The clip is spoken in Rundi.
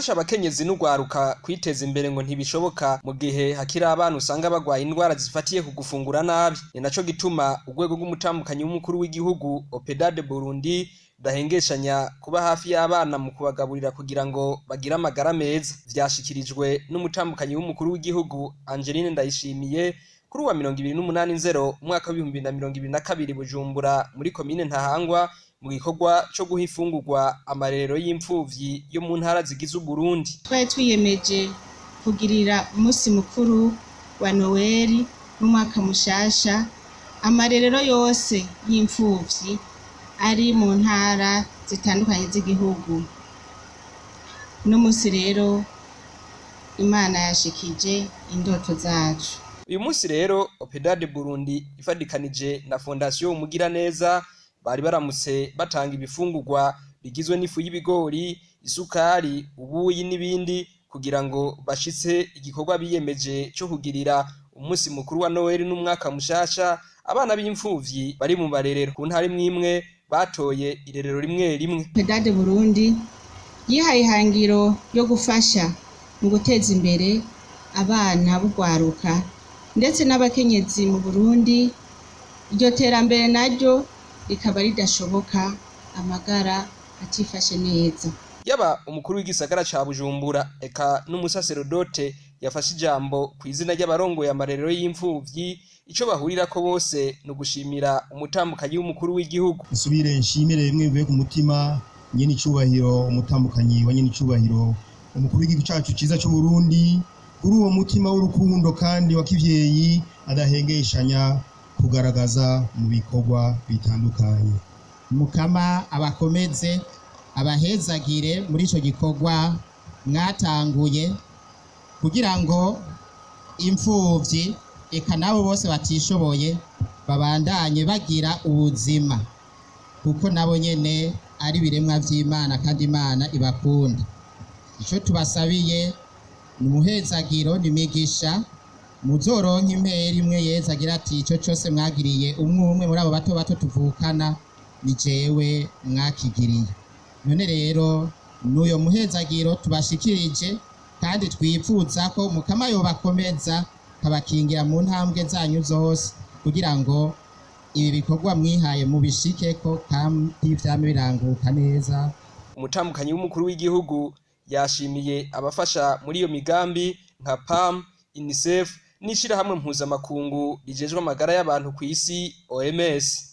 gufasha abakenyezi n'ugwaruka kwiteza imbere ngo ntibishoboka mu gihe hakiri abana usanga bagwaye indwara zifatiye ku gufungura nabi. Ni naco gituma urwego rw'umutambukanyi w'umukuru w'igihugu OPDAD Burundi dahengeshanya kuba hafi y'abana mu kubagaburira kugira ngo bagire amagara meza. Vyashikirijwe n'umutambukanyi w'umukuru w'igihugu Angeline Ndayishimiye kuri wa 28/0 umwaka wa 2022 Bujumbura muri komine Ntahangwa mu gikorwa cyo guha ifungurwa amarerero y'imfuvyi yo mu ntara zigize Burundi. Twari twiyemeje kugirira umunsi mukuru wa Noel n'umwaka mushasha amarerero yose y'imfuvyi ari mu ntara zitandukanye z'igihugu. No musi rero Imana yashikije indoto zacu. Uyu munsi rero OPDAD Burundi ifadikanije na Fondation Umugiraneza bari baramutse batanga ibifungurwa bigizwe n'ifu y'ibigori, isukari, ubuyi n'ibindi kugira ngo bashitse igikorwa biyemeje cyo kugirira umunsi mukuru wa Noel n'umwaka mushasha abana b'imfuvyi bari mu barerero ku ntara imwe batoye irerero rimwe rimwe. OPDAD Burundi yihaye ihangiro yo gufasha mu guteza imbere abana b'ugwaruka ndetse n'abakenyezi mu Burundi. Iryo terambere naryo rikaba ridashoboka amagara atifashe neza. Yaba umukuru w'igisagara ca Bujumbura eka n'umusaserodote yafashe ijambo ku izina ry'abarongoye amarerero y'imfuvyi. Ico bahurira ko bose no gushimira umutambukanyi w'umukuru w'igihugu. Nsubire nshimire bimwe bivuye ku mutima nyene icubahiro umutambukanyi wa nyene icubahiro umukuru w'igihugu cacu ciza cyo Burundi kuri uwo mutima w'urukundo kandi wa kivyeyi adahengeshanya kugaragaza mu bikorwa bitandukanye. Mukama abakomeze abahezagire muri ico gikorwa mwatanguye kugira ngo imfuvyi eka nabo bose batishoboye babandanye bagira ubuzima kuko nabo nyene ari biremwa vy'Imana kandi Imana ibakunda. Ico tubasabiye ni muhezagiro n'imigisha muzoronka impera imwe Yezu agira ati ico cyose mwagiriye umwe muri abo bato bato tuvukana ni jewe mwakigiriye. None rero n'uyo muhezagiro tubashikirije kandi twipfuza ko Mukama yobakomeza kabakingira mu ntambwe zanyu zose kugira ngo ibi bikorwa mwihaye mubishikeko kandi vyame biranguka neza. Umutambukanyi w'umukuru w'igihugu yashimiye abafasha muri iyo migambi nka PAM, UNICEF n'ishirahamwe mpuzamakungu rijejwe amagara y'abantu ku isi OMS.